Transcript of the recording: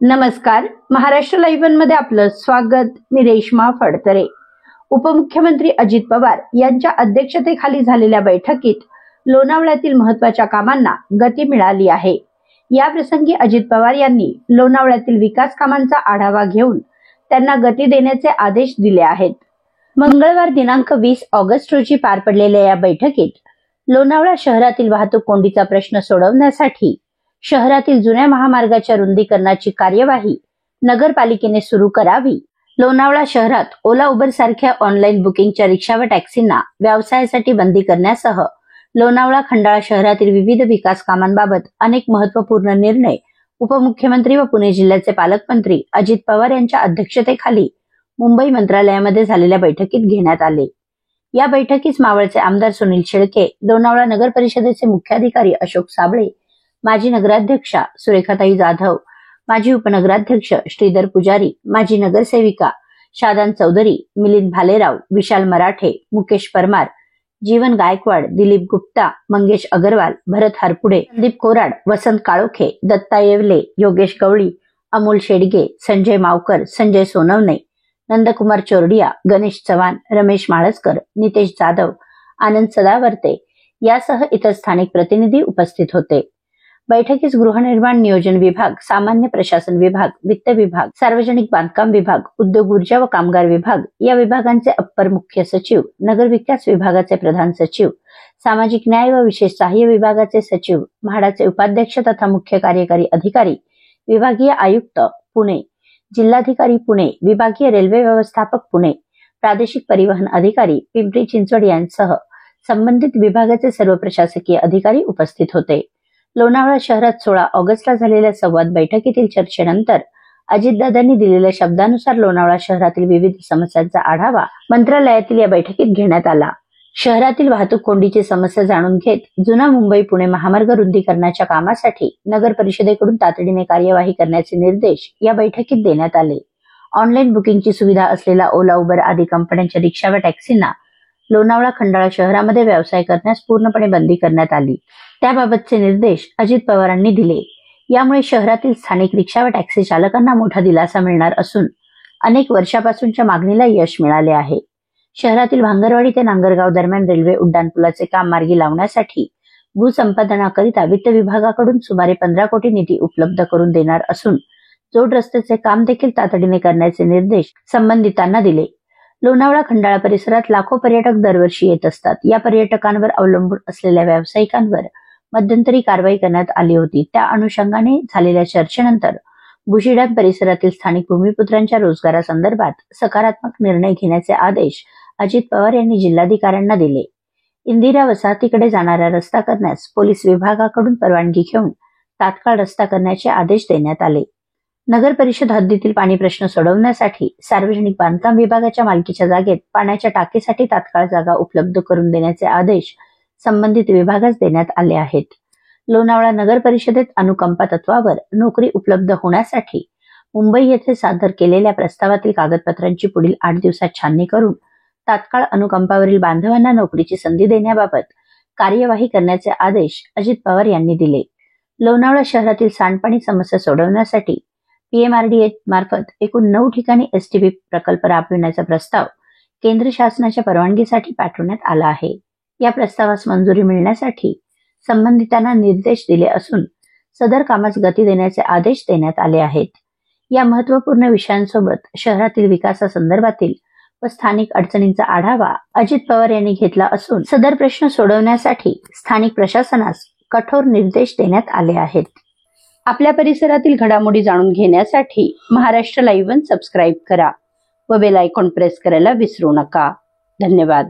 नमस्कार, महाराष्ट्र लाईव्ह मध्ये आपलं स्वागत. मी रेश्मा फडतरे. उपमुख्यमंत्री अजित पवार यांच्या अध्यक्षतेखाली झालेल्या बैठकीत लोणावळ्यातील महत्त्वाच्या कामांना गती मिळाली आहे. या प्रसंगी अजित पवार यांनी लोणावळ्यातील विकास कामांचा आढावा घेऊन त्यांना गती देण्याचे आदेश दिले आहेत. मंगळवार दिनांक 20 ऑगस्ट रोजी पार पडलेल्या या बैठकीत लोणावळा शहरातील वाहतूक कोंडीचा प्रश्न सोडवण्यासाठी शहरातील जुन्या महामार्गाच्या रुंदीकरणाची कार्यवाही नगरपालिकेने सुरू करावी, लोणावळा शहरात ओला उबर सारख्या ऑनलाईन बुकिंगच्या रिक्षा व टॅक्सींना व्यवसायासाठी बंदी करण्यासह लोणावळा खंडाळा शहरातील विविध विकास कामांबाबत अनेक महत्त्वपूर्ण निर्णय उपमुख्यमंत्री व पुणे जिल्ह्याचे पालकमंत्री अजित पवार यांच्या अध्यक्षतेखाली मुंबई मंत्रालयामध्ये झालेल्या बैठकीत घेण्यात आले. या बैठकीस मावळचे आमदार सुनील शेळके, लोणावळा नगर परिषदेचे मुख्याधिकारी अशोक साबळे, माजी नगराध्यक्षा सुरेखाताई जाधव, माजी उपनगराध्यक्ष श्रीधर पुजारी, माजी नगरसेविका शादान चौधरी, मिलिंद भालेराव, विशाल मराठे, मुकेश परमार, जीवन गायकवाड, दिलीप गुप्ता, मंगेश अगरवाल, भरत हरपुडे, संदीप कोराड, वसंत काळोखे, दत्ता येवले, योगेश गवळी, अमोल शेडगे, संजय मावकर, संजय सोनवणे, नंदकुमार चोरडिया, गणेश चव्हाण, रमेश माळसकर, नितेश जाधव, आनंद सदावर्ते यासह इतर स्थानिक प्रतिनिधी उपस्थित होते. बैठकीस गृहनिर्माण नियोजन विभाग, सामान्य प्रशासन विभाग, वित्त विभाग, सार्वजनिक बांधकाम विभाग, उद्योग ऊर्जा व कामगार विभाग या विभागांचे अप्पर मुख्य सचिव, नगर विकास विभागाचे प्रधान सचिव, सामाजिक न्याय व विशेष सहाय्य विभागाचे सचिव, म्हाडाचे उपाध्यक्ष तथा मुख्य कार्यकारी अधिकारी, विभागीय आयुक्त पुणे, जिल्हाधिकारी पुणे, विभागीय रेल्वे व्यवस्थापक पुणे, प्रादेशिक परिवहन अधिकारी पिंपरी चिंचवड यांसह संबंधित विभागाचे सर्व प्रशासकीय अधिकारी उपस्थित होते. लोणावळा शहरात 16 ऑगस्टला झालेल्या संवाद बैठकीतील चर्चेनंतर अजितदादांनी दिलेल्या शब्दानुसार लोणावळा शहरातील विविध समस्यांचा आढावा मंत्रालयातील या बैठकीत घेण्यात आला. शहरातील वाहतूक कोंडीची समस्या जाणून घेत जुना मुंबई पुणे महामार्ग रुंदीकरणाच्या कामासाठी नगर परिषदेकडून तातडीने कार्यवाही करण्याचे निर्देश या बैठकीत देण्यात आले. ऑनलाईन बुकिंगची सुविधा असलेल्या ओला उबर आदी कंपन्यांच्या रिक्षा व टॅक्सींना लोणावळा खंडाळा शहरामध्ये व्यवसाय करण्यास पूर्णपणे बंदी करण्यात आली. त्याबाबतचे निर्देश अजित पवारांनी दिले. यामुळे शहरातील स्थानिक रिक्षा व टॅक्सी चालकांना मोठा दिलासा मिळणार असून अनेक वर्षापासूनच्या मागणीला यश मिळाले आहे. शहरातील भांगरवाडी ते नांगरगाव दरम्यान रेल्वे उड्डाणपुलाचे काम मार्गी लावण्यासाठी भूसंपादनाकरिता वित्त विभागाकडून सुमारे 15 कोटी निधी उपलब्ध करून देणार असून जोड रस्त्याचे काम देखील तातडीने करण्याचे निर्देश संबंधितांना दिले. लोणावळा खंडाळा परिसरात लाखो पर्यटक दरवर्षी येत असतात. या पर्यटकांवर अवलंबून असलेल्या व्यावसायिकांवर मध्यंतरी कारवाई करण्यात आली होती. त्या अनुषंगाने झालेल्या चर्चेनंतर भुशी-डॅम परिसरातील स्थानिक भूमिपुत्रांच्या रोजगारासंदर्भात सकारात्मक निर्णय घेण्याचे आदेश अजित पवार यांनी जिल्हाधिकाऱ्यांना दिले. इंदिरा वसाहतीकडे जाणारा रस्ता करण्यास पोलीस विभागाकडून परवानगी घेऊन तात्काळ रस्ता करण्याचे आदेश देण्यात आले. नगर परिषद हद्दीतील पाणी प्रश्न सोडवण्यासाठी सार्वजनिक बांधकाम विभागाच्या मालकीच्या जागेत पाण्याच्या टाकीसाठी तात्काळ जागा उपलब्ध करून देण्याचे आदेश संबंधित विभागास देण्यात आले आहेत. लोणावळा नगर परिषदेत अनुकंपा तत्वावर नोकरी उपलब्ध होण्यासाठी मुंबई येथे सादर केलेल्या प्रस्तावातील कागदपत्रांची पुढील 8 दिवसात छाननी करून तात्काळ अनुकंपावरील बांधवांना नोकरीची संधी देण्याबाबत कार्यवाही करण्याचे आदेश अजित पवार यांनी दिले. लोणावळा शहरातील सांडपाणी समस्या सोडवण्यासाठी PMRDA मार्फत एकूण 9 ठिकाणी STP प्रकल्प राबविण्याचा प्रस्ताव केंद्र शासनाच्या परवानगीसाठी पाठवण्यात आला आहे. या प्रस्तावास मंजुरी मिळण्यासाठी संबंधितांना निर्देश दिले असून सदर कामास गती देण्याचे आदेश देण्यात आले आहेत. या महत्त्वपूर्ण विषयांसोबत शहरातील विकासासंदर्भातील व स्थानिक अडचणींचा आढावा अजित पवार यांनी घेतला असून सदर प्रश्न सोडवण्यासाठी स्थानिक प्रशासनास कठोर निर्देश देण्यात आले आहेत. आपल्या परिसरातील घडामोडी जाणून घेण्यासाठी महाराष्ट्र लाईव्ह सबस्क्राईब करा व बेल आयकॉन प्रेस करायला विसरू नका. धन्यवाद.